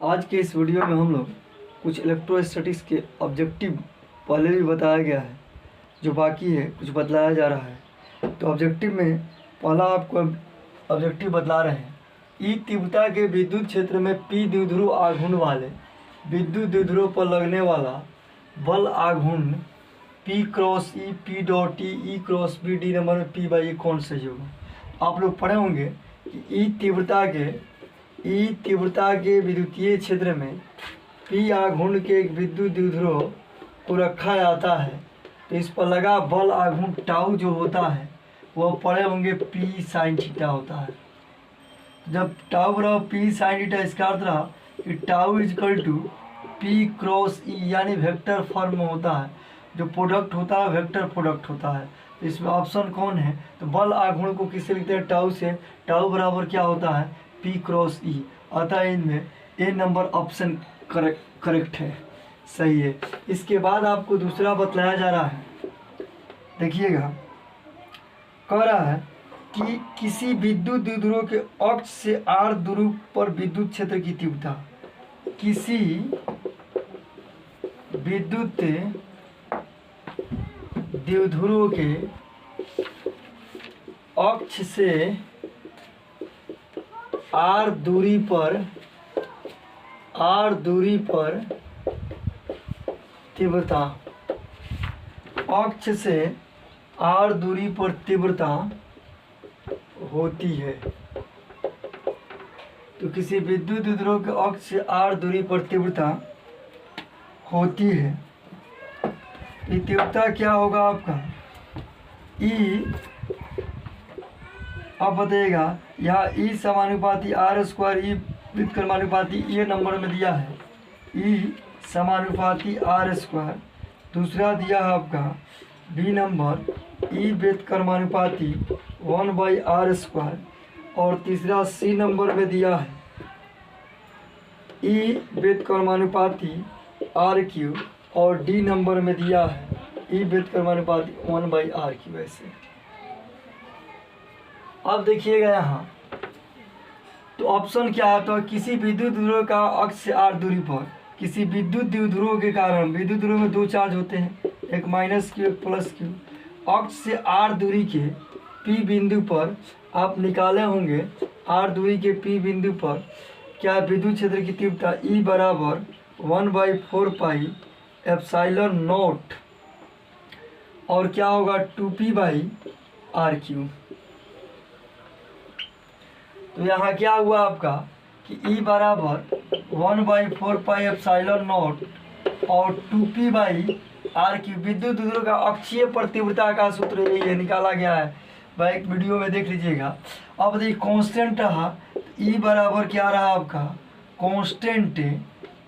आज के इस वीडियो में हम लोग कुछ इलेक्ट्रोस्टैटिक्स के ऑब्जेक्टिव पहले भी बताया गया है, जो बाकी है कुछ बतलाया जा रहा है। तो ऑब्जेक्टिव में पहला आपको ऑब्जेक्टिव बतला रहे हैं। ई तीव्रता के विद्युत क्षेत्र में पी द्विध्रुव आघूर्ण वाले विद्युत द्विध्रुव पर लगने वाला बल आघूर्ण P cross E P dot E cross B D number में P बाई कौन सही होगा। आप लोग पढ़े होंगे कि ई तीव्रता के विद्युतीय क्षेत्र में P आघूर्ण के एक विद्युत द्विध्रुव को रखा जाता है, तो इस पर लगा बल आघूर्ण टाउ जो होता है वह पढ़े होंगे P साइन थीटा होता है। जब टाउ बराबर P साइन थीटा, इसका अर्थ रहा कि tau equal to P cross E, यानी वेक्टर फॉर्म में होता है। जो प्रोडक्ट होता है वेक्टर प्रोडक्ट होता है। तो इसमें ऑप्शन कौन है, तो बल आघूर्ण को किससे लिखते हैं, टाउ से। टाउ बराबर क्या होता है, P क्रॉस ई। अतः इनमें ए नंबर ऑप्शन करेक्ट है, सही है। इसके बाद आपको दूसरा बतलाया जा रहा है, देखिएगा, कह रहा है कि किसी विद्युत द्विध्रुव के अक्ष से r दूरी पर विद्युत क्षेत्र की तीव्रता, किसी विद्युत द्विध्रुव के अक्ष से r दूरी पर तीव्रता, अक्ष से r दूरी पर तीव्रता होती है। तो किसी विद्युत द्विध्रुव के अक्ष से r दूरी पर तीव्रता होती है, ये तीव्रता क्या होगा आपका, E। अब बताइएगा, यहाँ E समानुपाती r स्क्वायर, E वृत्त कर्मानुपाती ये नंबर में दिया है, E समानुपाती r स्क्वायर। दूसरा दिया है आपका B नंबर E वृत्त कर्मानुपाती 1/r स्क्वायर। और तीसरा C नंबर में दिया है E वृत्त कर्मानुपाती r3। और D नंबर में दिया है E वृत्त कर्मानुपाती 1/r3। वैसे अब देखिएगा यहाँ, तो ऑप्शन क्या है, तो किसी विद्युत द्विध्रुव का अक्ष से r दूरी पर, किसी विद्युत द्विध्रुव के कारण, विद्युत द्विध्रुव में दो चार्ज होते हैं, एक माइनस क्यू एक प्लस क्यू, अक्ष से r दूरी के P बिंदु पर आप निकाले होंगे, r दूरी के P बिंदु पर क्या विद्युत क्षेत्र की तीव्रता E बराबर 1/4 पाई एप्सिलॉन नॉट, और क्या होगा 2p/r3। तो यहाँ क्या हुआ आपका कि E बराबर 1/4 पाई एप्सिलॉन नॉट और 2p/r3 विद्युत द्विध्रुव का अक्षीय तीव्रता का सूत्र यही है, निकाला गया है, भाई एक वीडियो में देख लीजिएगा। अब देखिए कांस्टेंट रहा, E बराबर क्या रहा आपका कांस्टेंट,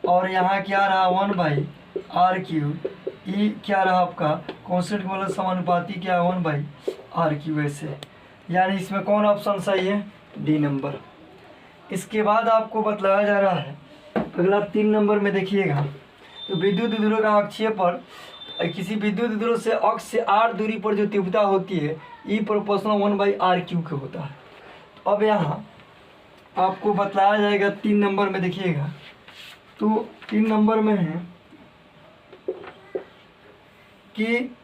और यहाँ क्या रहा 1/r3। E क्या रहा आपका कांस्टेंट मतलब समानुपाती क्या 1/r3। वैसे यानी इसमें कौन ऑप्शन सही है, डी नंबर। इसके बाद आपको बतलाया जा रहा है अगला 3 नंबर में, देखिएगा, तो विद्युत द्विध्रुव का अक्षीय पर, किसी विद्युत द्विध्रुव से अक्ष से r दूरी पर जो तीव्रता होती है E प्रोपोर्शनल 1/r3 के होता है। तो अब यहाँ आपको बतलाया जाएगा 3 नंबर में, देखिएगा, तो 3 नंबर में है कि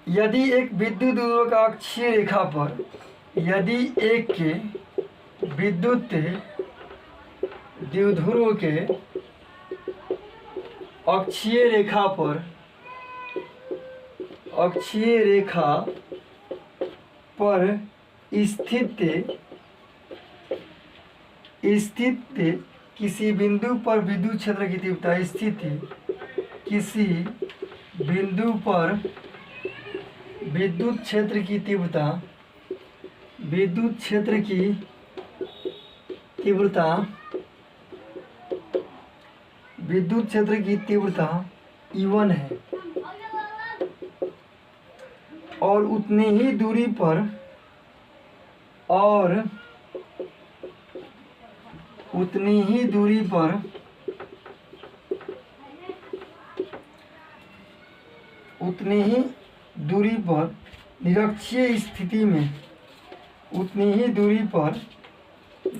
यदि एक विद्युत द्विध्रुव का अक्षीय रेखा पर, यदि एक के विद्युत द्विध्रुव के अक्षीय रेखा पर स्थित किसी बिंदु पर विद्युत क्षेत्र की तीव्रता, किसी बिंदु पर विद्युत क्षेत्र की तीव्रता E1 है, और उतनी ही दूरी पर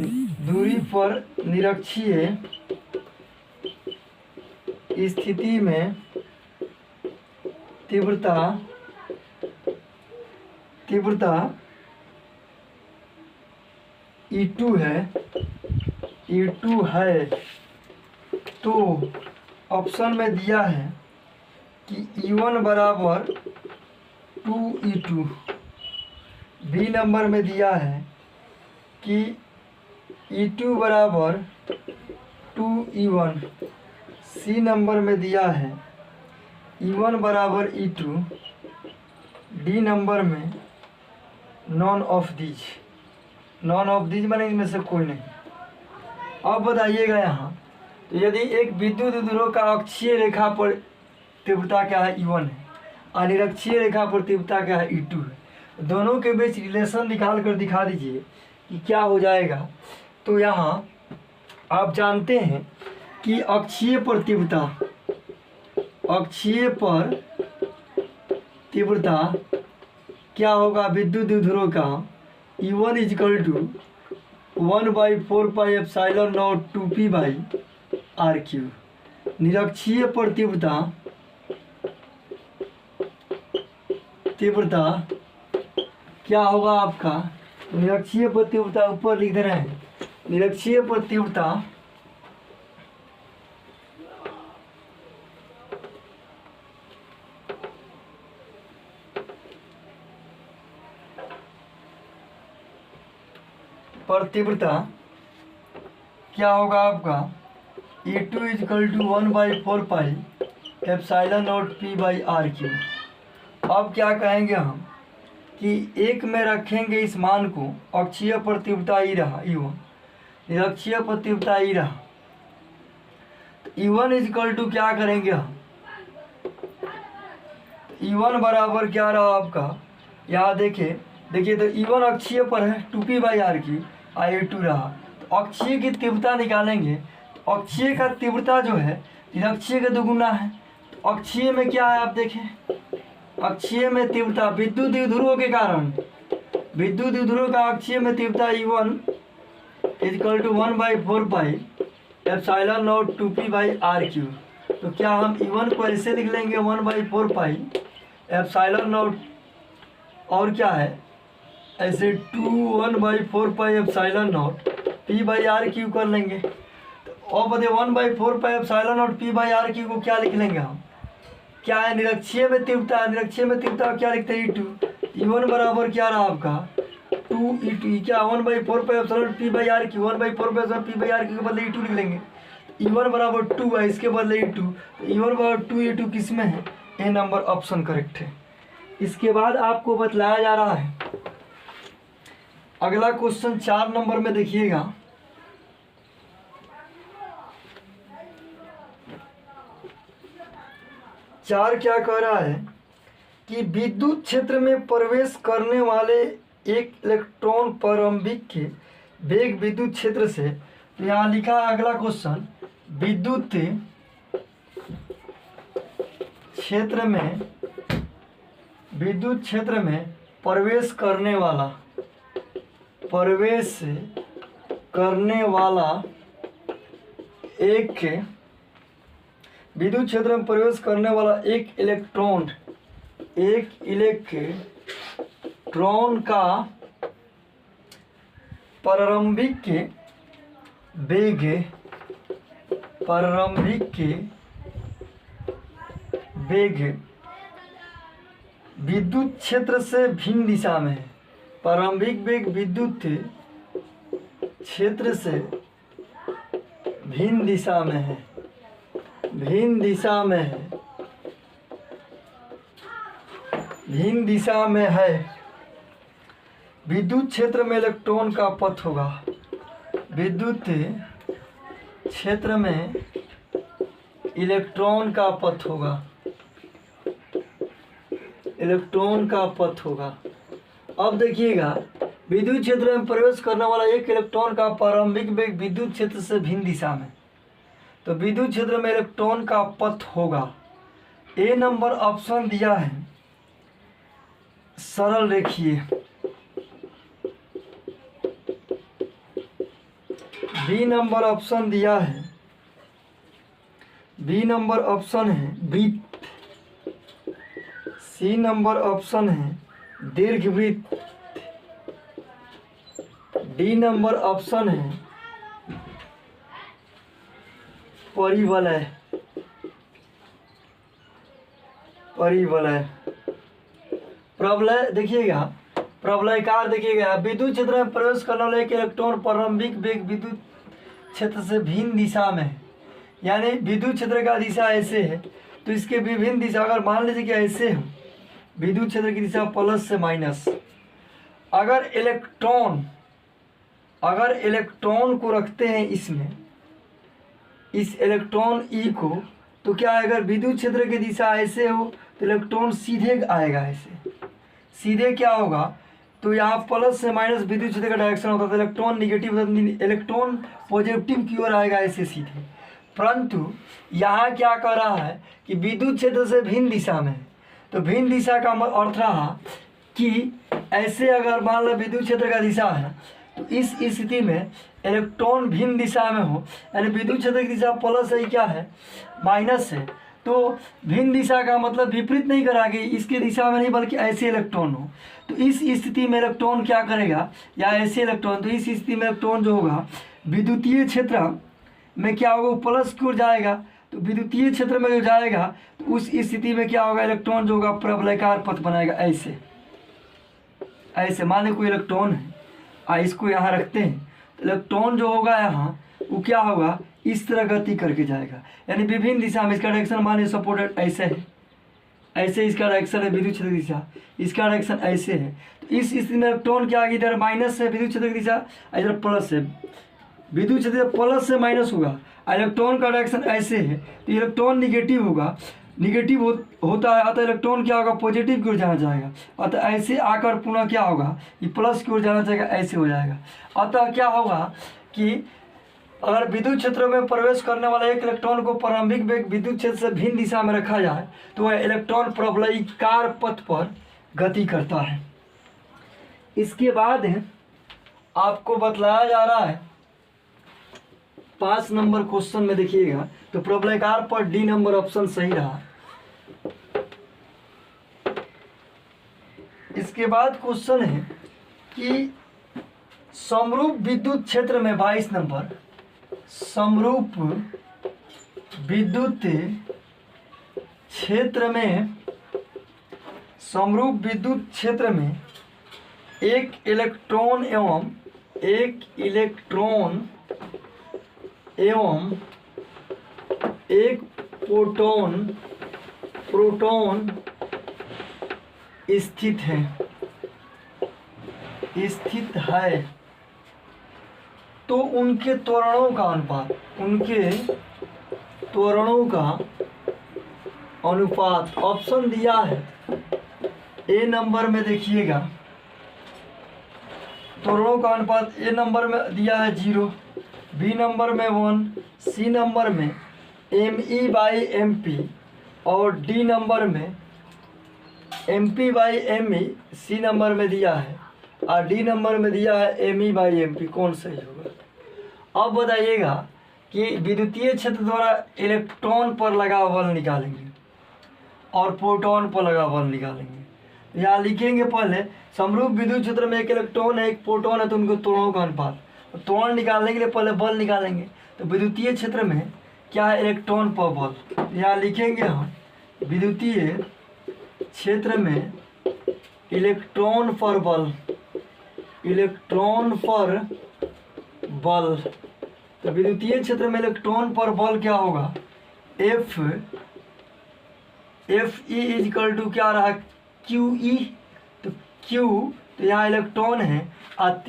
दूरी पर निरक्षीय स्थिति में तीव्रता E2 है तो ऑप्शन में दिया है कि E1 बराबर 2E2, बी नंबर में दिया है कि E2 बराबर 2E1, सी नंबर में दिया है E1 बराबर E2, डी नंबर में नॉन ऑफ दीज माने इनमें से कोई नहीं। अब बताइएगा यहाँ, तो यदि एक विद्युत ध्रुव का अक्षीय रेखा पर तीव्रता क्या है E1 है, अनिरक्षीय रेखा पर तीव्रता क्या है E2 है, दोनों के बीच रिलेशन निकाल कर दिखा दीजिए कि क्या हो जाएगा। तो यहाँ आप जानते हैं कि अक्षीय पर तीव्रता क्या होगा विद्युत ध्रुव का E1 इजकल टू 1/4πε0 2p/r³। निरक्षीय पर तीव्रता क्या होगा आपका, निरक्षीय पर तीव्रता ऊपर लिख दे रहे हैं, निरक्षीय पर तीव्रता क्या होगा आपका E2 इजकल टू 1/4πε0 p/r³। अब क्या कहेंगे हम कि एक में रखेंगे इस मान को, अक्षीय पर तीव्रता ई रहा E1, निरक्षीय पर तीव्रता ई रहा, तो E1 इजकल टू क्या करेंगे हम, E1 बराबर क्या रहा आपका, यहाँ देखिए तो E1 अक्षीय पर है 2p/r³ I2 रहा, तो अक्षीय की तीव्रता निकालेंगे तो अक्षीय का तीव्रता जो है निरक्षीय का दुगुना है। तो अक्षीय में क्या है आप देखें, अक्षीय में तीव्रता विद्युत ध्रुव के कारण, विद्युत ध्रुव का अक्षीय में तीव्रता E1 इजकल टू 1/4πε0 2p/r³। तो क्या हम E1 को ऐसे लिख लेंगे 1/4πε0 और क्या है ऐसे 1/4πε0 p/r³ कर लेंगे। तो अब बताइए 1/4πε0 p/r³ को क्या लिख लेंगे हम, क्या है निरक्षीय में तीव्रता, निरक्षीय में तीव्रता क्या लिखते हैं E2, E1 बराबर क्या रहा आपका 2E2, क्या 1/4πε0 p/r³, 1/4πε0 p/r³ के बदले E2 लिख लेंगे, E1 बराबर 2 है, इसके बदले E2, तो E1 बराबर 2E2 किस में है, ए नंबर ऑप्शन करेक्ट है। इसके बाद आपको बतलाया जा रहा है अगला क्वेश्चन 4 नंबर में देखिएगा, चार क्या कह रहा है कि विद्युत क्षेत्र में प्रवेश करने वाले एक इलेक्ट्रॉन प्रारंभिक के वेग विद्युत क्षेत्र से, तो यहाँ लिखा है अगला क्वेश्चन, विद्युत क्षेत्र में प्रवेश करने वाला एक विद्युत क्षेत्र में प्रवेश करने वाला एक इलेक्ट्रॉन का प्रारंभिक वेग विद्युत क्षेत्र से भिन्न दिशा में है, प्रारंभिक वेग विद्युत क्षेत्र से भिन्न दिशा में है, विद्युत क्षेत्र में इलेक्ट्रॉन का पथ होगा, विद्युत क्षेत्र में इलेक्ट्रॉन का पथ होगा। अब देखिएगा विद्युत क्षेत्र में प्रवेश करने वाला एक इलेक्ट्रॉन का प्रारंभिक वेग विद्युत क्षेत्र से भिन्न दिशा में, तो विद्युत क्षेत्र में इलेक्ट्रॉन का पथ होगा, ए नंबर ऑप्शन दिया है सरल रेखीय। बी नंबर ऑप्शन दिया है, बी नंबर ऑप्शन है वृत्त, सी नंबर ऑप्शन है दीर्घवृत्त, डी नंबर ऑप्शन है परिवलय, परिवलय। प्रवलय देखिएगा, प्रवलयकार देखिएगा, विद्युत क्षेत्र में प्रवेश करने वाले एक इलेक्ट्रॉन प्रारंभिक वेग विद्युत क्षेत्र से भिन्न दिशा में है। यानी विद्युत क्षेत्र का दिशा ऐसे है तो इसके विभिन्न दिशा, अगर मान लीजिए कि ऐसे हो विद्युत क्षेत्र की दिशा प्लस से माइनस, अगर इलेक्ट्रॉन को रखते हैं इसमें, इस इलेक्ट्रॉन ई को, तो क्या है, अगर विद्युत क्षेत्र की दिशा ऐसे हो तो इलेक्ट्रॉन सीधे आएगा, ऐसे सीधे क्या होगा, तो यहाँ प्लस से माइनस विद्युत क्षेत्र का डायरेक्शन होता था, इलेक्ट्रॉन निगेटिव, इलेक्ट्रॉन पॉजिटिव की ओर आएगा ऐसे सीधे। परंतु यहाँ क्या कर रहा है कि विद्युत क्षेत्र से भिन्न दिशा में, तो भिन्न दिशा का अर्थ रहा कि ऐसे अगर मान लो विद्युत क्षेत्र का दिशा है तो इस स्थिति में इलेक्ट्रॉन भिन्न दिशा में हो, यानी विद्युत क्षेत्र की दिशा प्लस है, क्या है, माइनस है, तो भिन्न दिशा का मतलब विपरीत नहीं कराएगी, इसके दिशा में नहीं बल्कि ऐसे इलेक्ट्रॉन हो, तो इस स्थिति में इलेक्ट्रॉन क्या करेगा, या ऐसे इलेक्ट्रॉन, तो इस स्थिति में इलेक्ट्रॉन जो होगा विद्युतीय क्षेत्र में क्या होगा, प्लस की ओर जाएगा, तो विद्युतीय क्षेत्र में जो जाएगा तो उस स्थिति में क्या होगा, इलेक्ट्रॉन जो होगा प्रबलयकार पथ बनाएगा, ऐसे ऐसे। माने कोई इलेक्ट्रॉन है, इसको यहाँ रखते हैं, तो इलेक्ट्रॉन जो होगा यहाँ वो क्या होगा, इस तरह गति करके जाएगा, यानी विभिन्न दिशा में। इसका डायरेक्शन मान सपोर्टेड ऐसे है, ऐसे इसका डायरेक्शन है विद्युत क्षेत्र की दिशा, इसका डायरेक्शन ऐसे है, तो इस स्थिति में इलेक्ट्रॉन क्या आगे, इधर माइनस है विद्युत क्षेत्र की दिशा, इधर प्लस है, विद्युत क्षेत्र प्लस से माइनस होगा, इलेक्ट्रॉन का डायरेक्शन ऐसे है, तो इलेक्ट्रॉन निगेटिव होगा, निगेटिव होता है, अतः इलेक्ट्रॉन क्या होगा, पॉजिटिव की ओर जाना चाहेगा, अतः ऐसे आकर पुनः क्या होगा, ये प्लस की ओर जाना चाहेगा, ऐसे हो जाएगा। अतः क्या होगा कि अगर विद्युत क्षेत्र में प्रवेश करने वाला एक इलेक्ट्रॉन को प्रारंभिक वेग विद्युत क्षेत्र से भिन्न दिशा में रखा जाए तो वह इलेक्ट्रॉन प्रबलयकार पथ पर गति करता है। इसके बाद आपको बतलाया जा रहा है 5 नंबर क्वेश्चन में, देखिएगा तो प्रबलयकार पर डी नंबर ऑप्शन सही रहा। इसके बाद क्वेश्चन है कि समरूप विद्युत क्षेत्र में 22 नंबर, समरूप विद्युत क्षेत्र में, समरूप विद्युत क्षेत्र में एक इलेक्ट्रॉन एवं एक प्रोटॉन स्थित है तो उनके त्वरणों का अनुपात ऑप्शन दिया है। ए नंबर में देखिएगा त्वरणों का अनुपात ए नंबर में दिया है 0, बी नंबर में 1, सी नंबर में ME/MP और डी नंबर में MP/ME सी नंबर में दिया है और डी नंबर में दिया है ME/MP। कौन सही होगा? अब बताइएगा कि विद्युतीय क्षेत्र द्वारा इलेक्ट्रॉन पर लगा बल निकालेंगे और प्रोटॉन पर लगा बल निकालेंगे। यहाँ लिखेंगे पहले समरूप विद्युत क्षेत्र में एक इलेक्ट्रॉन है एक प्रोटॉन है तो उनको त्वरणों का अनुपात, त्वरण निकालने के लिए पहले बल निकालेंगे। तो विद्युतीय क्षेत्र में क्या है, इलेक्ट्रॉन पर बल। यहाँ लिखेंगे हम विद्युतीय क्षेत्र में इलेक्ट्रॉन पर बल, इलेक्ट्रॉन पर बल। तो विद्युतीय क्षेत्र में इलेक्ट्रॉन पर बल क्या होगा, Fe इक्वल टू क्या रहा, QE। तो Q तो यहाँ इलेक्ट्रॉन है,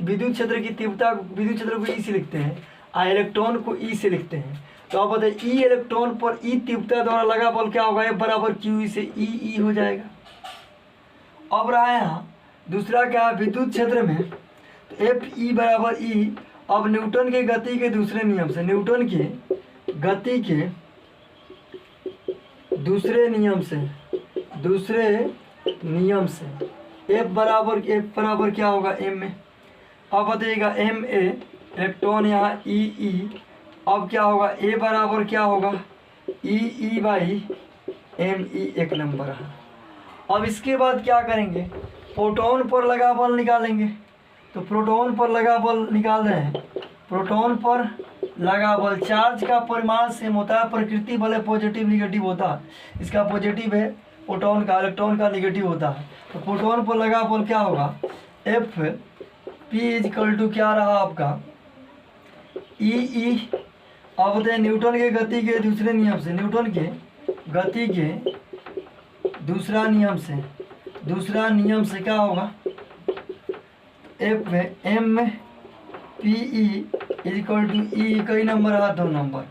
विद्युत क्षेत्र की तीव्रता, विद्युत क्षेत्र को E से लिखते हैं और इलेक्ट्रॉन को E से लिखते हैं। तो आप बताइए E इलेक्ट्रॉन पर E तीव्रता द्वारा लगा बल क्या होगा, F बराबर QE से E हो जाएगा। अब रहा है यहाँ दूसरा क्या है, विद्युत क्षेत्र में तो Fe बराबर E। अब न्यूटन के गति के दूसरे नियम से, न्यूटन के गति के दूसरे नियम से F बराबर क्या होगा, M। अब बताइएगा MA इलेक्ट्रॉन यहाँ ई। अब क्या होगा, ए बराबर क्या होगा, ई बाई एम ई, एक नंबर है। अब इसके बाद क्या करेंगे, प्रोटॉन पर लगा बल निकालेंगे। तो प्रोटॉन पर लगा बल निकाल रहे हैं। प्रोटॉन पर लगा बल, चार्ज का परिमाण सेम होता है, प्रकृति बल है पॉजिटिव निगेटिव होता है। इसका पॉजिटिव है प्रोटॉन का, इलेक्ट्रॉन का निगेटिव होता है। तो प्रोटॉन पर लगा बल क्या होगा, एफ पी इजकल टू क्या रहा आपका, ई। अब बताइए न्यूटन के गति के दूसरे नियम से, न्यूटन के गति के दूसरा नियम से क्या होगा, F M P E equal to E, कई नंबर रहा, 2 नंबर।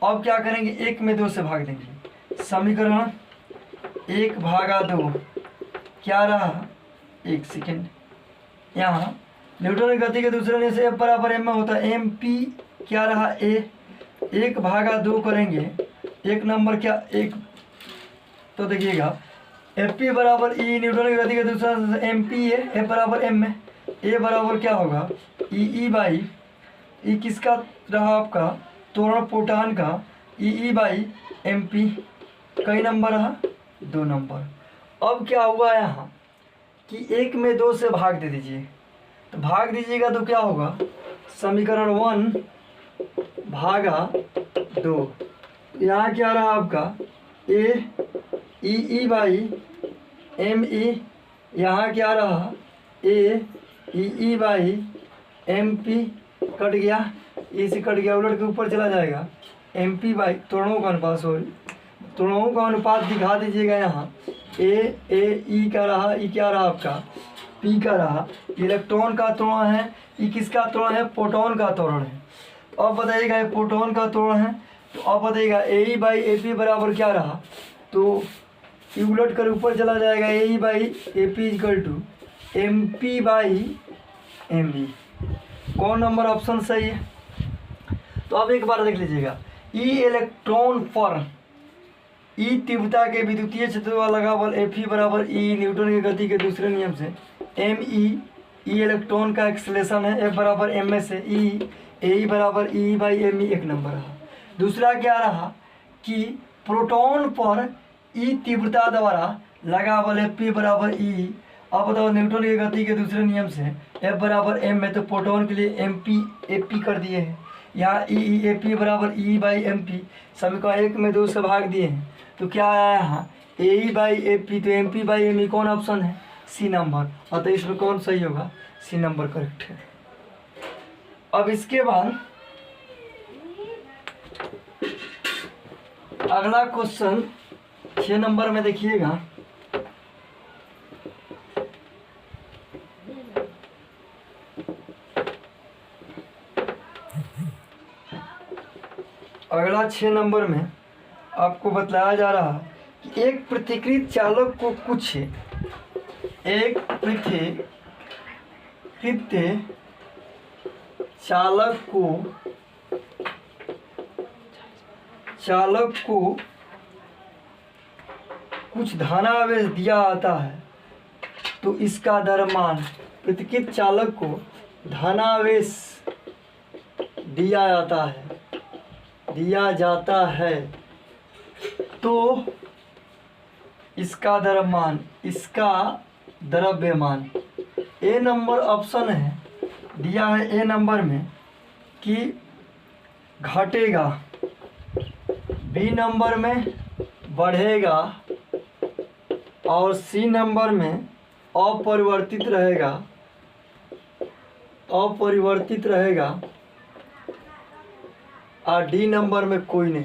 अब क्या करेंगे, 1 में 2 से भाग देंगे। समीकरण 1/2 क्या रहा, 1 सेकेंड, यहाँ न्यूटन की गति के दूसरे नियम से एफ बराबर एम में होता है, एम पी क्या रहा, ए। 1/2 करेंगे, 1 नंबर क्या, 1। तो देखिएगा एफ पी बराबर ई, न्यूटन की गति के दूसरा एम पी है, एफ बराबर एम में, ए बराबर क्या होगा, ई बाई, ई किसका रहा आपका, त्वरण प्रोटॉन का, ई बाई एम पी, कई नंबर रहा, 2 नंबर। अब क्या हुआ यहाँ कि 1 में 2 से भाग दे दीजिए। तो भाग दीजिएगा तो क्या होगा, समीकरण 1/2। यहाँ क्या रहा आपका, ए ई बाई एम ई, यहाँ क्या रहा, ए E by M P, cut गया, ई से कट गया, उलट के ऊपर चला जाएगा, एम पी बाई त्वरणों का अनुपात, त्वरणों का अनुपात दिखा दीजिएगा यहाँ, ए ई का रहा, ई क्या रहा आपका, पी का रहा। इलेक्ट्रॉन का त्वरण है, ई किसका त्वरण है, प्रोटॉन का त्वरण है। तो अब बताइएगा ये प्रोटॉन का त्वरण है, तो अब बताइएगा ए ई बाई ए पी बराबर क्या रहा, तो ई उलट कर ऊपर चला जाएगा, A E by A P equal to M P by M E. कौन नंबर ऑप्शन सही है। तो अब एक बार देख लीजिएगा, ई इलेक्ट्रॉन पर ई तीव्रता के विद्युतीय क्षेत्र वाला लगा बल एफ ई बराबर ई, न्यूटन की गति के दूसरे नियम से एम ई इलेक्ट्रॉन का एक्सलेशन है, एफ बराबर एम एस है, ई ए बराबर ई बाई एम ई, एक नंबर रहा। दूसरा क्या रहा कि प्रोटॉन पर ई तीव्रता द्वारा लगा बल एफ पी बराबर ई। अब बताओ न्यूटन की गति के दूसरे नियम से एफ बराबर एम में, तो प्रोटॉन के लिए एम पी ए पी कर दिए हैं, यहाँ ई ए पी बराबर ई बाई एम पी, समीकरण 1 में 2 से भाग दिए हैं। तो क्या आया यहाँ, A E by A P, तो M P by M E कौन ऑप्शन है, सी नंबर। अतः इसमें कौन सही होगा, सी नंबर करेक्ट है। अब इसके बाद अगला क्वेश्चन 6 नंबर में देखिएगा, अगला 6 नंबर में आपको बतलाया जा रहा है कि एक पृथक्कृत चालक को कुछ धनावेश दिया आता है, तो इसका द्रव्यमान, पृथक्कृत चालक को धनावेश दिया जाता है तो इसका द्रव्यमान, इसका द्रव्यमान, ए नंबर ऑप्शन है दिया है, ए नंबर में कि घटेगा, बी नंबर में बढ़ेगा और सी नंबर में अपरिवर्तित रहेगा और डी नंबर में कोई नहीं।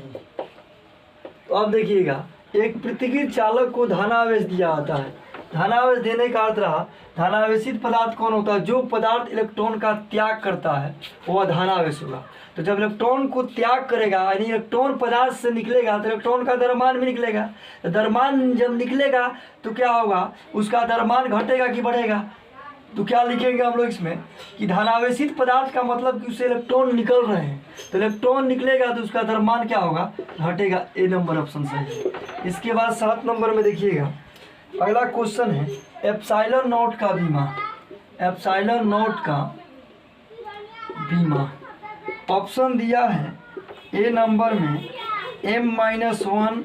तो अब देखिएगा, एक पृथक्कृत चालक को धनावेश दिया जाता है, धनावेश देने का अर्थ रहा, धनावेशित पदार्थ कौन होता है, जो पदार्थ इलेक्ट्रॉन का त्याग करता है वह धनावेश होगा। तो जब इलेक्ट्रॉन को त्याग करेगा, यानी इलेक्ट्रॉन पदार्थ से निकलेगा, तो इलेक्ट्रॉन का द्रव्यमान भी निकलेगा। तो द्रव्यमान जब निकलेगा तो क्या होगा, उसका द्रव्यमान घटेगा कि बढ़ेगा। तो क्या लिखेंगे हम लोग इसमें कि धनावेशित पदार्थ का मतलब कि उससे इलेक्ट्रॉन निकल रहे हैं, तो इलेक्ट्रॉन निकलेगा तो उसका द्रव्यमान क्या होगा, घटेगा। ए नंबर ऑप्शन सही है। इसके बाद 7 नंबर में देखिएगा, अगला क्वेश्चन है एप्सिलॉन नॉट का बीमा, एप्सिलॉन नॉट का बीमा। ऑप्शन दिया है ए नंबर में m-1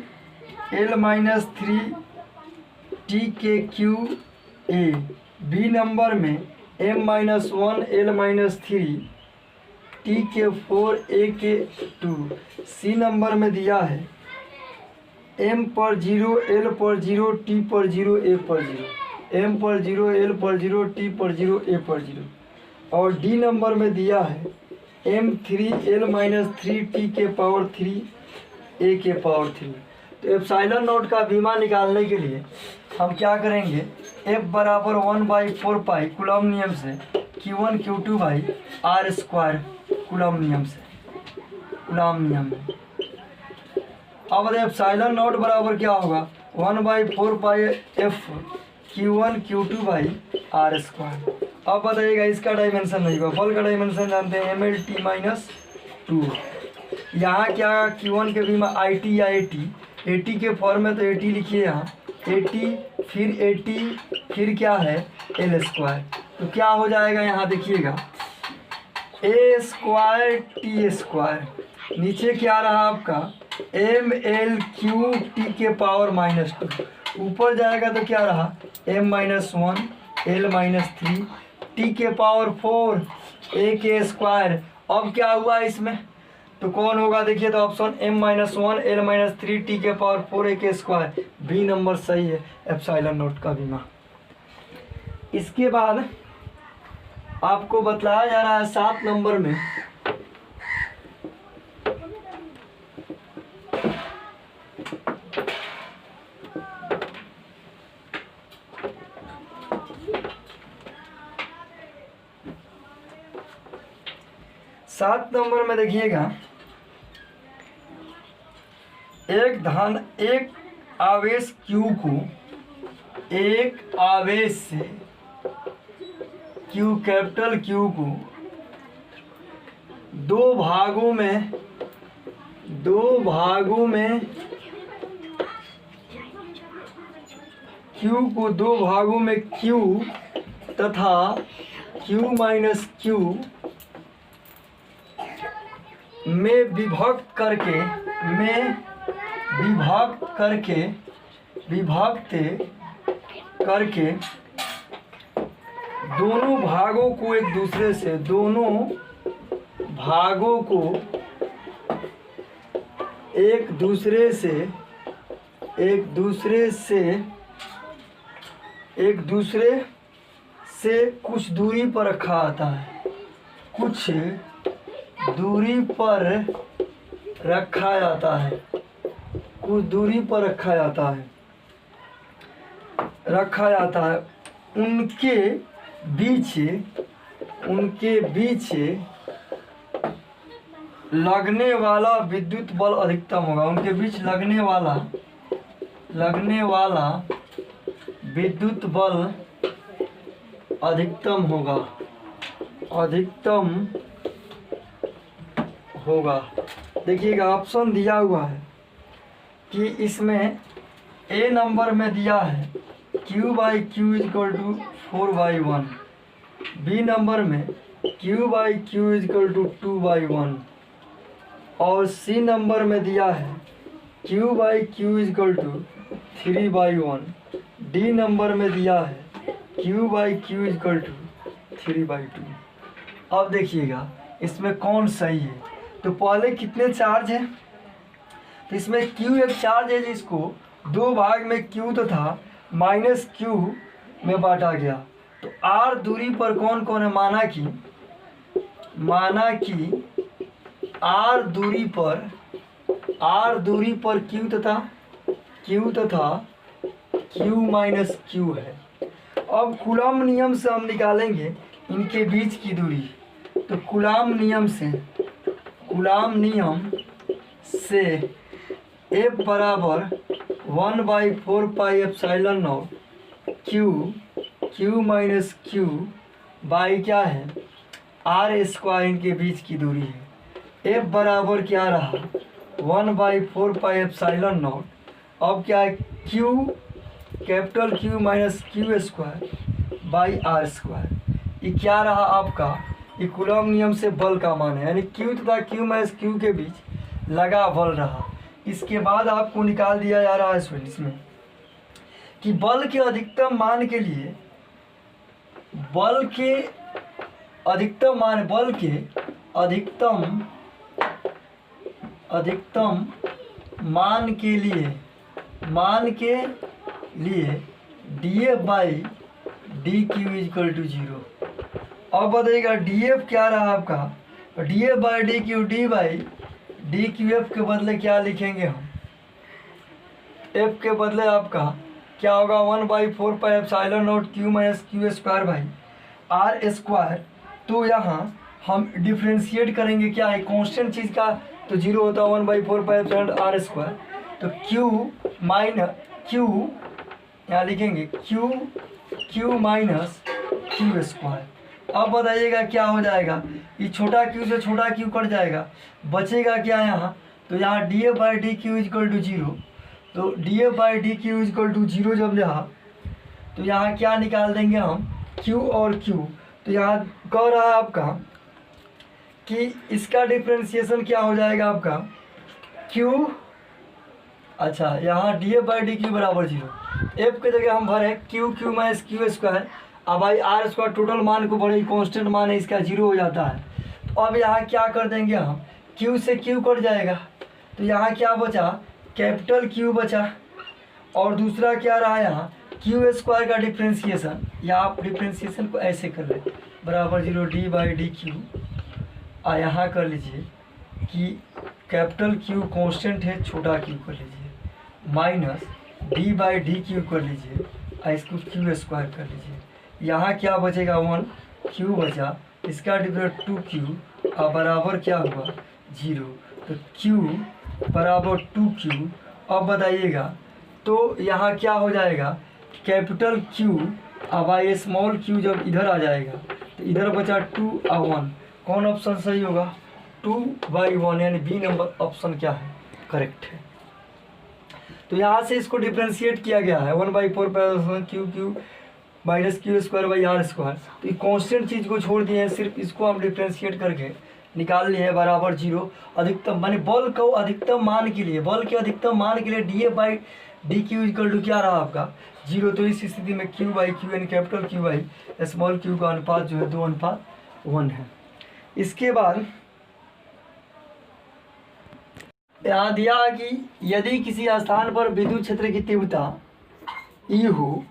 l-3 t के क्यू ए, बी नंबर में m-1 l-3 t के 4 a के 2, सी नंबर में दिया है m पर 0 l पर 0 t पर 0 a पर 0, m पर 0 l पर 0 t पर 0 a पर 0, और डी नंबर में दिया है m3 l-3 t के पावर 3 a के पावर 3। तो एप्सिलॉन नॉट का बीमा निकालने के लिए हम क्या करेंगे, F बराबर 1/4 पाई कूलम नियम से Q1 Q2 by R square coulomb नियम से, कूलम नियम में। अब एप्सिलॉन नॉट बराबर क्या होगा, 1/4 pi F Q1 Q2 by R square. अब बताइएगा इसका डायमेंशन नहीं होगा, बल का डायमेंशन जानते हैं MLT-2। यहाँ क्या Q1 के बीमा IT या AT के फॉर्म में, तो AT लिखिए यहाँ, AT फिर क्या है L स्क्वायर। तो क्या हो जाएगा यहाँ देखिएगा A स्क्वायर T स्क्वायर, नीचे क्या रहा आपका ML3 के पावर -2, ऊपर जाएगा तो क्या रहा m-1 l-3 t के पावर 4 a के स्क्वायर। अब क्या हुआ इसमें, तो कौन होगा देखिए, तो ऑप्शन m-1 l-3 t के पावर 4 a के स्क्वायर, बी नंबर सही है एप्सिलॉन नॉट का बीमा। इसके बाद आपको बतलाया जा रहा है 7 नंबर में देखिएगा, एक आवेश Q को, एक आवेश से Q कैपिटल Q को दो भागों में Q को दो भागों में Q तथा Q माइनस Q में विभक्त करके दोनों भागों को एक दूसरे से कुछ दूरी पर रखा जाता है, कुछ दूरी पर रखा जाता है, उनके बीच लगने वाला विद्युत बल अधिकतम होगा, उनके बीच लगने वाला विद्युत बल अधिकतम होगा। देखिएगा ऑप्शन दिया हुआ है कि इसमें ए नंबर में दिया है Q/Q = 4/1, बी नंबर में Q/Q = 2/1, और सी नंबर में दिया है Q/Q = 3/1, डी नंबर में दिया है Q/Q = 3/2। अब देखिएगा इसमें कौन सही है। तो पहले कितने चार्ज है, तो इसमें Q एक चार्ज है जिसको दो भाग में Q तथा -Q में बांटा गया। तो R दूरी पर कौन कौन है, माना कि R दूरी पर Q तथा Q है। अब कूलम नियम से हम निकालेंगे इनके बीच की दूरी। तो कूलम नियम से F बराबर 1/4 pi epsilon naught Q minus Q by क्या है R स्क्वायर, इनके बीच की दूरी है। F बराबर क्या रहा 1/4 पाई एप्सिलॉन नॉट, अब क्या है Q capital Q minus Q square by R square. ये क्या रहा आपका ये कूलॉम नियम से बल का मान है, यानी Q तथा Q माइनस Q के बीच लगा बल रहा। इसके बाद आपको निकाल दिया जा रहा है स्टूडेंट इसमें कि बल के अधिकतम मान के लिए बल के अधिकतम मान के लिए df by D Q equal to 0। अब बताइएगा df क्या रहा आपका, df by D Q, D by D Q F के बदले क्या लिखेंगे हम, f के बदले आपका क्या होगा 1/4 pi epsilon naught q minus Q square by R square. तो यहाँ हम डिफ्रेंशिएट करेंगे क्या है, कांस्टेंट चीज़ का तो 0 होता है 1/4 पाई एप्सिलॉन आर स्क्वायर। तो q माइनस q यहाँ लिखेंगे q माइनस क्यू स्क्वायर। अब बताइएगा क्या हो जाएगा, ये छोटा q से छोटा q कट जाएगा, बचेगा क्या यहाँ, तो यहाँ df by D Q equal to 0। तो df by D Q equal to 0 जब रहा तो यहाँ क्या निकाल देंगे हम, q और q। तो यहाँ कह रहा है आपका कि इसका डिफ्रेंशिएशन क्या हो जाएगा आपका q, अच्छा यहाँ df बाई डी क्यू बराबर 0, f के जगह हम भरे q माइनस क्यू स्क्वायर। अब भाई आर स्क्वायर टोटल मान को भरे, कांस्टेंट मान है इसका 0 हो जाता है। तो अब यहाँ क्या कर देंगे हम, q से q कट जाएगा, तो यहाँ क्या बचा, कैपिटल Q बचा, और दूसरा क्या रहा यहाँ क्यू स्क्वायर का डिफ्रेंशिएशन, या आप डिफ्रेंशिएशन को ऐसे कर ले बराबर 0 डी बाई डी क्यू, और यहाँ कर लीजिए कि कैपिटल Q कांस्टेंट है, छोटा q कर लीजिए, minus D by D Q कर लीजिए, और इसको क्यू स्क्वायर कर लीजिए। यहाँ क्या बचेगा 1 q बचा, इसका डिफरेंस 2q और बराबर क्या हुआ 0। तो q बराबर 2q। अब बताइएगा तो यहाँ क्या हो जाएगा, कैपिटल Q अब आई स्मॉल q जब इधर आ जाएगा तो इधर बचा 2 और 1, कौन ऑप्शन सही होगा, 2/1, यानी बी नंबर ऑप्शन क्या है, करेक्ट है। तो यहाँ से इसको डिफ्रेंशिएट किया गया है 1/4 q minus Q square by R square. तो ये कॉन्स्टेंट चीज़ को छोड़ दिए हैं, सिर्फ इसको हम डिफ्रेंशिएट करके निकाल लिए हैं बराबर 0। अधिकतम माने बल को अधिकतम मान के लिए, बल के अधिकतम मान के लिए df by D Q equal to क्या रहा आपका 0। तो इस स्थिति में q बाई क्यू यानी capital Q by small q का अनुपात जो है 2:1 है। इसके बाद यहाँ दिया कि यदि किसी स्थान पर विद्युत क्षेत्र की तीव्रता E हो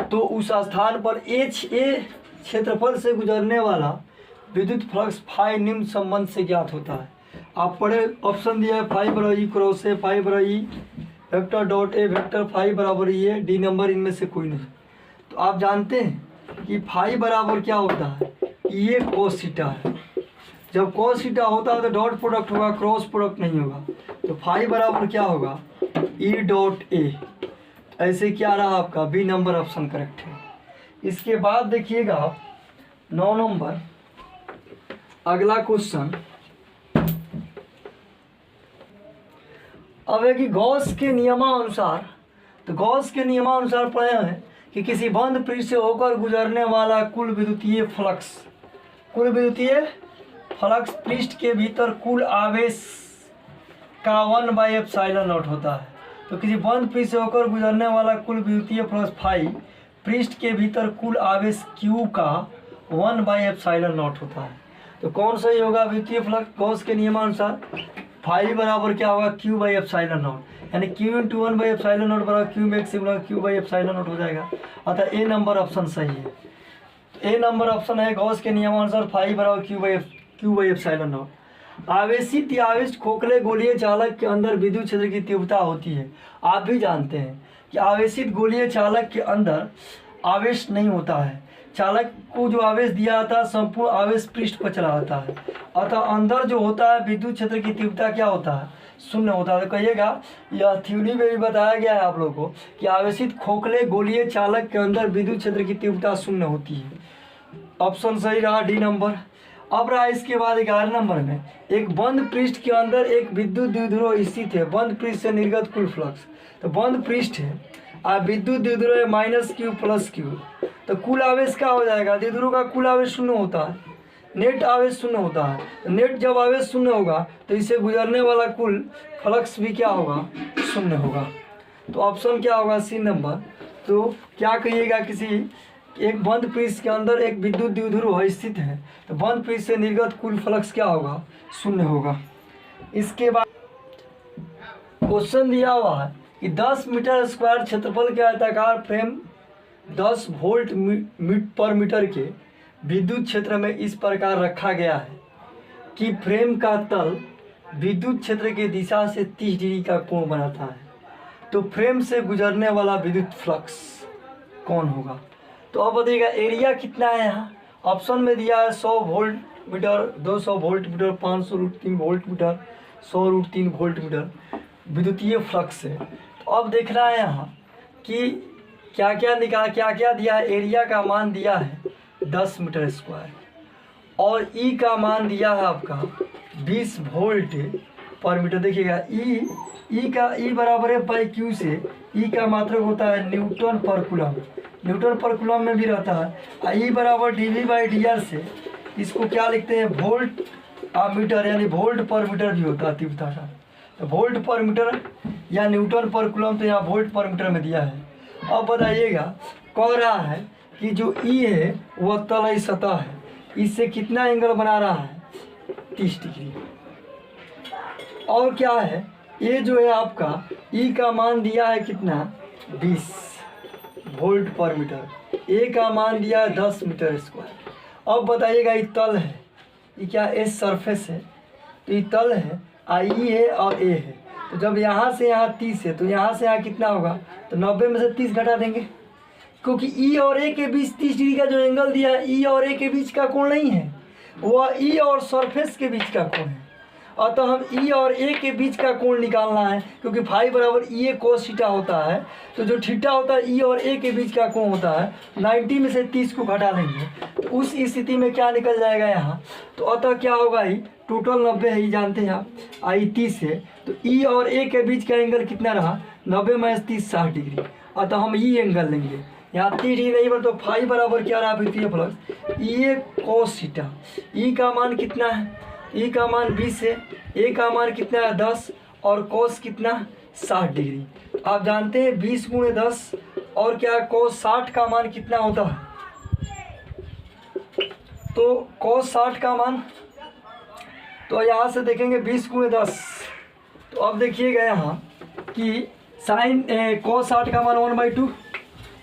तो उस स्थान पर ए क्षेत्रफल से गुजरने वाला विद्युत फ्लक्स फाई निम्न संबंध से ज्ञात होता है। आप पढ़े ऑप्शन दिया है फाई बराबर ई क्रॉस ए, फाई बराबर E vector dot A vector, phi बराबर ई है, डी नंबर इनमें से कोई नहीं। तो आप जानते हैं कि फाई बराबर क्या होता है, ये कोस थीटा है। जब कोस थीटा होता है तो डॉट प्रोडक्ट होगा, क्रॉस प्रोडक्ट नहीं होगा। तो फाई बराबर क्या होगा ई डॉट ए। ऐसे क्या रहा आपका बी नंबर ऑप्शन करेक्ट है। इसके बाद देखिएगा आप 9 नंबर अगला क्वेश्चन। अब है कि गॉस के नियमानुसार, तो गॉस के नियमानुसार पढ़े हैं कि किसी बंद पृष्ठ से होकर गुजरने वाला कुल विद्युतीय फ्लक्स पृष्ठ के भीतर कुल आवेश का 1/ε0 होता है। तो किसी बंद पृष्ठ से होकर गुजरने वाला कुल विद्युतीय फ्लक्स फाई पृष्ठ के भीतर कुल आवेश Q का 1/ε0 होता है। तो कौन सही होगा विद्युतीय फ्लक्स गॉस के नियमानुसार, फाई बराबर क्या होगा Q/ε0, यानी Q इंटू 1/ε0 बराबर Q मैक्सिमम Q/ε0 हो जाएगा। अतः ए नंबर ऑप्शन सही है। ए नंबर ऑप्शन है गॉस के नियमानुसार फाई बराबर Q/ε0। आवेशित या आवेश खोखले गोलीय चालक के अंदर विद्युत क्षेत्र की तीव्रता होती है। आप भी जानते हैं कि आवेशित गोलीय चालक के अंदर आवेश नहीं होता है, चालक को जो आवेश दिया जाता है संपूर्ण आवेश पृष्ठ पर चला जाता है। अतः अंदर जो होता है विद्युत क्षेत्र की तीव्रता क्या होता है, शून्य होता है। तो कहिएगा यह थ्योरी में भी बताया गया है आप लोगों को कि आवेशित खोखले गोलीय चालक के अंदर विद्युत क्षेत्र की तीव्रता शून्य होती है। ऑप्शन सही रहा डी नंबर। अब रहा इसके बाद 11 नंबर में, एक बंद पृष्ठ के अंदर एक विद्युत द्विध्रुव स्थित है, बंद पृष्ठ से निर्गत कुल फ्लक्स। तो बंद पृष्ठ है और विद्युत द्विध्रुव है -Q + Q। तो कुल आवेश क्या हो जाएगा, द्विध्रुव का कुल आवेश शून्य होता है। नेट आवेश शून्य होता है। नेट जब आवेश शून्य होगा तो इसे गुजरने वाला कुल फ्लक्स भी क्या होगा, शून्य होगा। तो ऑप्शन क्या होगा, सी नंबर। तो क्या कहिएगा, किसी एक बंद पृष्ठ के अंदर एक विद्युत द्विध्रुव स्थित है तो बंद पृष्ठ से निर्गत कुल फ्लक्स क्या होगा, शून्य होगा। इसके बाद क्वेश्चन दिया हुआ है कि 10 मीटर स्क्वायर क्षेत्रफल के आयताकार फ्रेम 10 वोल्ट पर मीटर के विद्युत क्षेत्र में इस प्रकार रखा गया है कि फ्रेम का तल विद्युत क्षेत्र की दिशा से 30 डिग्री का कोण बनाता है। तो फ्रेम से गुजरने वाला विद्युत फ्लक्स कौन होगा। तो अब बताइएगा एरिया कितना है। यहाँ ऑप्शन में दिया है 100 volt meter, 200 volt meter, 500√3 volt meter, 100√3 volt meter विद्युतीय फ्लक्स है। तो अब देखना है यहाँ कि क्या क्या दिया है। एरिया का मान दिया है 10 मीटर स्क्वायर और ई का मान दिया है आपका 20 वोल्ट पर मीटर। देखिएगा ई बराबर है बाई क्यू से। ई का मात्रक होता है न्यूटन पर कूलम, न्यूटन पर कूलम में भी रहता है। ई बराबर dV/dr से इसको क्या लिखते हैं, वोल्ट मीटर, यानी वोल्ट पर मीटर भी होता है तीव्रता का। तो वोल्ट पर मीटर या न्यूटन पर कूलम, तो यहाँ वोल्ट पर मीटर में दिया है। अब बताइएगा, कह रहा है कि जो ई है वह तलई सतह है, इससे कितना एंगल बना रहा है, 30 डिग्री। और क्या है, ये जो है आपका ई का मान दिया है कितना, 20 वोल्ट पर मीटर। ए का मान दिया है 10 मीटर स्क्वायर। अब बताइएगा ये तल है, ये क्या एस सरफेस है, तो ये तल है, आई है और ए है। तो जब यहाँ से यहाँ 30 है तो यहाँ से यहाँ कितना होगा, तो 90 में से 30 घटा देंगे, क्योंकि ई और ए के बीच 30 डिग्री का जो एंगल दिया है, ई और ए के बीच का कोण नहीं है, वह ई और सरफेस के बीच का कोण है। अतः हम ई और ए के बीच का कोण निकालना है, क्योंकि फाई बराबर ई ए कोस थीटा होता है। तो जो थीटा होता है ई और ए के बीच का कोण होता है, 90 में से 30 को घटा लेंगे तो उस स्थिति में क्या निकल जाएगा यहाँ। तो अतः क्या होगा, ही टोटल 90 है, ये जानते हैं आप, आई 30 है। तो ई और ए के बीच का एंगल कितना रहा, 90 - 30 60 डिग्री। अतः हम ई एंगल लेंगे, यहाँ 30 डिग्री नहीं बन, तो फाई बराबर क्या रहा विद्युतीय फ्लक्स, ई ए कोस थीटा। ई का मान कितना है, ई का मान 20 है, ए का मान कितना है 10 और कोस कितना 60 डिग्री। आप जानते हैं 20 × 10 और क्या कोस 60 का मान कितना होता है, तो कोस 60 का मान, तो यहाँ से देखेंगे 20 × 10। तो अब देखिएगा यहाँ कि साइन कोस 60 का मान 1/2।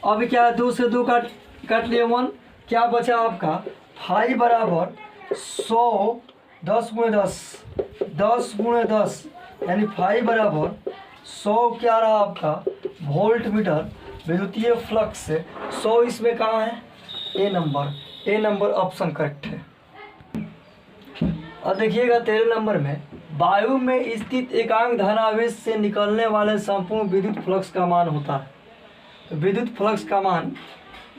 अभी क्या है, 2 से 2 काट लिए 1, क्या बचा आपका, फाई बराबर 100 10 × 10 × 10 यानी फाई बराबर 100 क्या रहा आपका वोल्ट मीटर विद्युतीय फ्लक्स से। 100 इसमें कहाँ है, ए नंबर ऑप्शन करेक्ट है। और देखिएगा 13 नंबर में, वायु में स्थित एकांक धनावेश से निकलने वाले संपूर्ण विद्युत फ्लक्स का मान होता है। तो विद्युत फ्लक्स का मान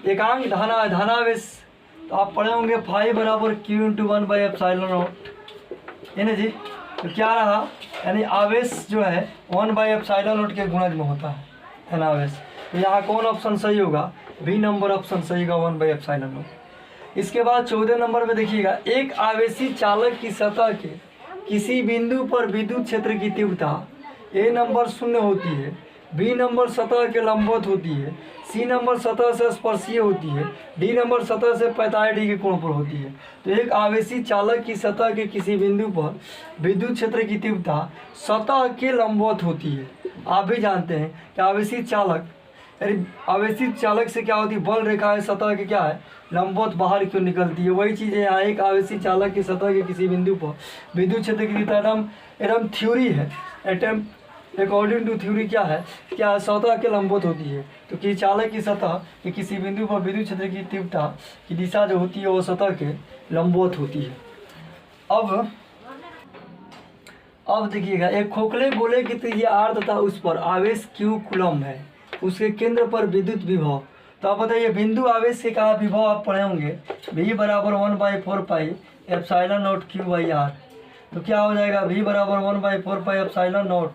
एकांक धनावेश, तो आप पढ़े होंगे फाई बराबर Q × 1/ε0, है ना जी। तो क्या रहा, यानी आवेश जो है 1/ε0 के गुणज में होता है धनावेश। तो यहाँ कौन ऑप्शन सही होगा, बी नंबर ऑप्शन सही होगा, 1/ε0। इसके बाद 14 नंबर में देखिएगा, एक आवेशी चालक की सतह के किसी बिंदु पर विद्युत क्षेत्र की तीव्रता ए नंबर 0 होती है, बी नंबर सतह के लंबवत होती है, सी नंबर सतह से स्पर्शीय होती है, डी नंबर सतह से 45 डिग्री के कोण पर होती है। तो एक आवेशी चालक की सतह के किसी बिंदु पर विद्युत क्षेत्र की तीव्रता सतह के लंबवत होती है। आप भी जानते हैं कि आवेशी चालक से क्या होती है, बल रेखा है सतह के क्या है, लंबवत बाहर क्यों निकलती है। वही चीज़ है यहाँ, एक आवेशी चालक की सतह के किसी बिंदु पर विद्युत क्षेत्र की तीव्रता एकदम थ्योरी है, अकॉर्डिंग टू थ्योरी क्या है, सतह के लंबवत होती है। तो कि चालक की सतह कि किसी बिंदु पर विद्युत क्षेत्र की तीव्रता की दिशा जो होती है वो सतह के लंबवत होती है। अब देखिएगा, एक खोखले गोले की त्रिज्या r तथा उस पर आवेश q कूलम है, उसके केंद्र पर विद्युत विभव। तो आप बताइए बिंदु आवेश से कहा विभव आप पढ़े होंगे, v बराबर 1/4πε0 q/r। तो क्या हो जाएगा, v बराबर 1/4πε0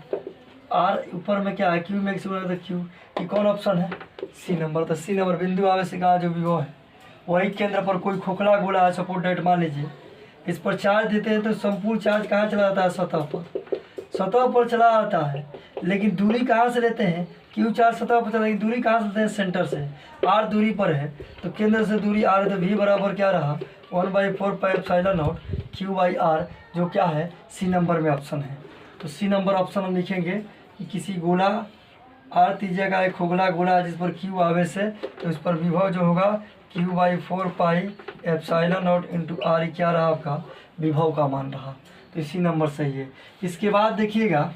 r, ऊपर में क्या है q में x बराबर q, कि कौन ऑप्शन है, सी नंबर। तो सी नंबर बिंदु आवेश से कहा जो विभव है, वही केंद्र पर कोई खोखला गोला है, सपोर्ट डेट मान लीजिए इस पर चार्ज देते हैं तो संपूर्ण चार्ज कहाँ चला जाता है? सतह पर चला जाता है। लेकिन दूरी कहाँ से लेते हैं? क्यू चार्ज सतह पर चला, दूरी कहाँ से लेते हैं? सेंटर से। आर दूरी पर है तो केंद्र से दूरी आर है, तो v बराबर क्या रहा? 1/4 pi epsilon naught Q by R, जो क्या है? सी नंबर में ऑप्शन है। तो सी नंबर ऑप्शन हम लिखेंगे कि किसी गोला आर त्रिज्या का एक खोखला गोला जिस पर क्यू आवेश है, तो इस पर विभव जो होगा Q/4 pi epsilon naught into R, क्या रहा आपका? विभव का मान रहा। तो इसी नंबर सही है। इसके बाद देखिएगा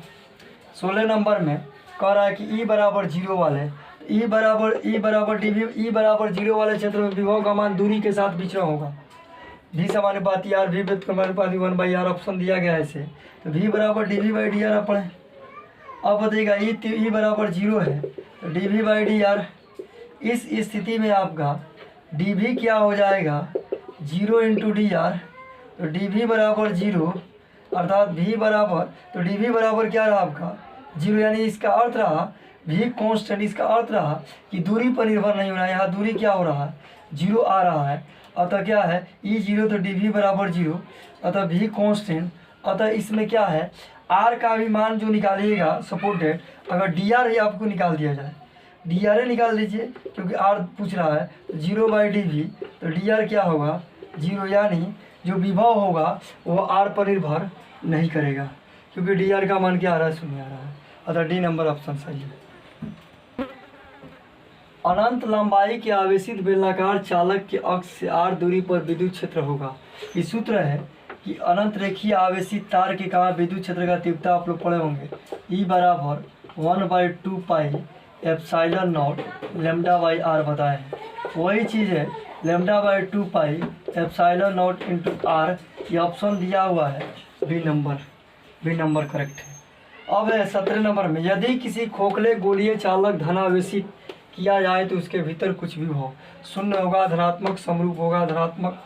16 नंबर में कह रहा है कि E बराबर 0 वाले, E बराबर dv, E बराबर 0 वाले क्षेत्र में विभव का मान दूरी के साथ विचरण होगा। v समानुपाती r, v व्युत्क्रमानुपाती 1/r ऑप्शन दिया गया है इसे। तो v बराबर dv/dr आप पढ़ें। अब बताइएगा E बराबर 0 है तो dv/dr, इस स्थिति में आपका dv क्या हो जाएगा? 0 इंटू dr, तो dv बराबर 0 अर्थात v बराबर, तो dv बराबर क्या रहा आपका? 0, यानी इसका अर्थ रहा v कांस्टेंट, इसका अर्थ रहा कि दूरी पर निर्भर नहीं हो रहा है। यहाँ दूरी क्या हो रहा है? 0 आ रहा है। अतः क्या है? E 0 तो dv बराबर 0, अतः v कांस्टेंट। अतः इसमें क्या है? r का भी मान जो निकालिएगा सपोर्टेड, अगर dr ही आपको निकाल दिया जाए, dr निकाल लीजिए क्योंकि r पूछ रहा है। 0/dv, तो dr क्या होगा? 0, यानी जो विभव होगा वो r पर निर्भर नहीं करेगा क्योंकि dr का मान क्या आ रहा है? 0 आ रहा है। अतः डी नंबर ऑप्शन सही है। अनंत लंबाई के आवेशित बेलनाकार चालक के अक्ष से r दूरी पर विद्युत क्षेत्र होगा। ये सूत्र है कि अनंत रेखीय आवेशित तार के कारण विद्युत क्षेत्र का तीव्रता आप लोग पढ़े होंगे। E बराबर 1/2 pi epsilon naught lambda by R बताए हैं। वही चीज़ है λ/2 pi epsilon naught into R, ये ऑप्शन दिया हुआ है बी नंबर करेक्ट है। अब है 17 नंबर में, यदि किसी खोखले गोलीय चालक धनावेशित किया जाए तो उसके भीतर कुछ भी हो, शून्य होगा, धनात्मक समरूप होगा, धनात्मक,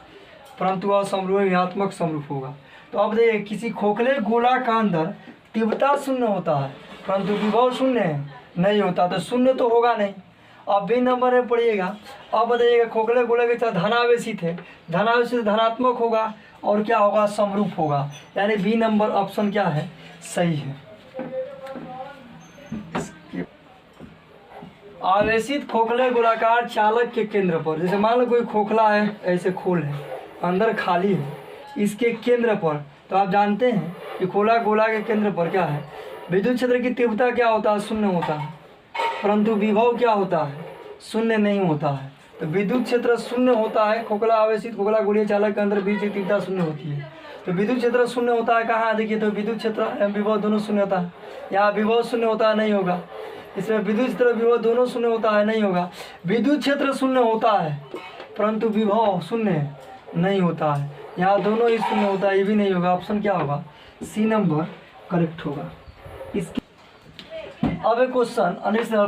परंतु असमरूप ऋणात्मक समरूप होगा। तो अब देखिए किसी खोखले गोला का अंदर तीव्रता शून्य होता है परंतु विभव शून्य नहीं होता, तो शून्य तो होगा नहीं। अब बी नंबर में पढ़िएगा। अब बताइएगा खोखले गोले के साथ धनावेशित है, धनावेशित धनात्मक होगा और क्या होगा? समरूप होगा, यानी बी नंबर ऑप्शन क्या है? सही है। आवेशित खोखले गोलाकार चालक के केंद्र पर, जैसे मान लो कोई खोखला है, ऐसे खोल है, अंदर खाली है, इसके केंद्र पर, तो आप जानते हैं कि खोला गोला के केंद्र पर क्या है? विद्युत क्षेत्र की तीव्रता क्या होता है? शून्य होता है, परंतु विभव क्या होता है? शून्य नहीं होता है। तो विद्युत क्षेत्र शून्य होता है, खोखला आवेशित खोखला गोलीय चालक के अंदर बीच की तीव्रता शून्य होती है। तो विद्युत क्षेत्र शून्य होता है कहाँ? देखिए, तो विद्युत क्षेत्र एवं विभव दोनों शून्य होता है। यहाँ विभव शून्य होता है, नहीं होगा। इसमें विद्युत क्षेत्र विभव दोनों शून्य होता है, नहीं होगा। विद्युत क्षेत्र शून्य होता है परंतु विभव शून्य नहीं होता है, यहाँ दोनों ही शून्य होता है, ये भी नहीं होगा। ऑप्शन क्या होगा? सी नंबर करेक्ट होगा। इसके अब एक क्वेश्चन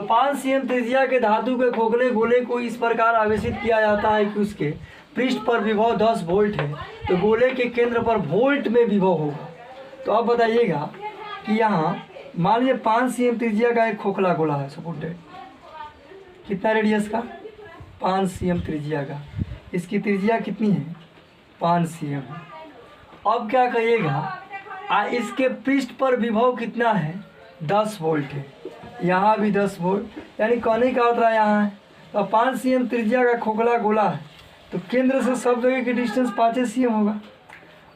5 cm त्रिज्या के धातु के खोखले गोले को इस प्रकार आवेशित किया जाता है कि उसके पृष्ठ पर विभव 10 वोल्ट है, तो गोले के केंद्र पर वोल्ट में विभव होगा। तो अब बताइएगा कि यहाँ मान लीजिए 5 cm त्रिज्या का एक खोखला गोला है सपोर्टेड, कितना रेडियस का? 5 cm त्रिज्या का, इसकी त्रिज्या कितनी है? 5 cm है। अब क्या कहिएगा, इसके पृष्ठ पर विभव कितना है? 10 वोल्ट है, यहाँ भी 10 वोल्ट, यानी कहने का अर्थ यहाँ है। तो 5 cm त्रिज्या का खोखला गोला है तो केंद्र से सब जगह की डिस्टेंस 5 cm होगा।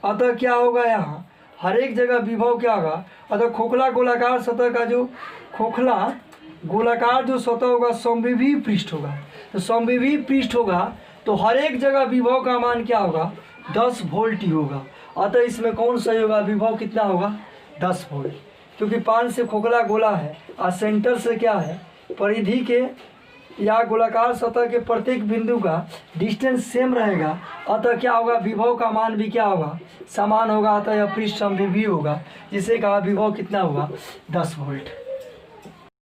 अतः क्या होगा? यहाँ हर एक जगह विभव क्या होगा? अतः खोखला गोलाकार सतह का जो खोखला गोलाकार जो सतह होगा समविभीय पृष्ठ होगा। तो समविभीय पृष्ठ होगा तो हर एक जगह विभव का मान क्या होगा? 10 वोल्ट ही होगा। अतः इसमें कौन सही होगा? विभव कितना होगा? 10 वोल्ट, क्योंकि 5 से खोखला गोला है और सेंटर से क्या है? परिधि के या गोलाकार सतह के प्रत्येक बिंदु का डिस्टेंस सेम रहेगा। अतः क्या होगा? विभव का मान भी क्या होगा? समान होगा। अतः यह पृष्ठ समविभीय होगा, जिसे कहा विभव कितना होगा? 10 वोल्ट।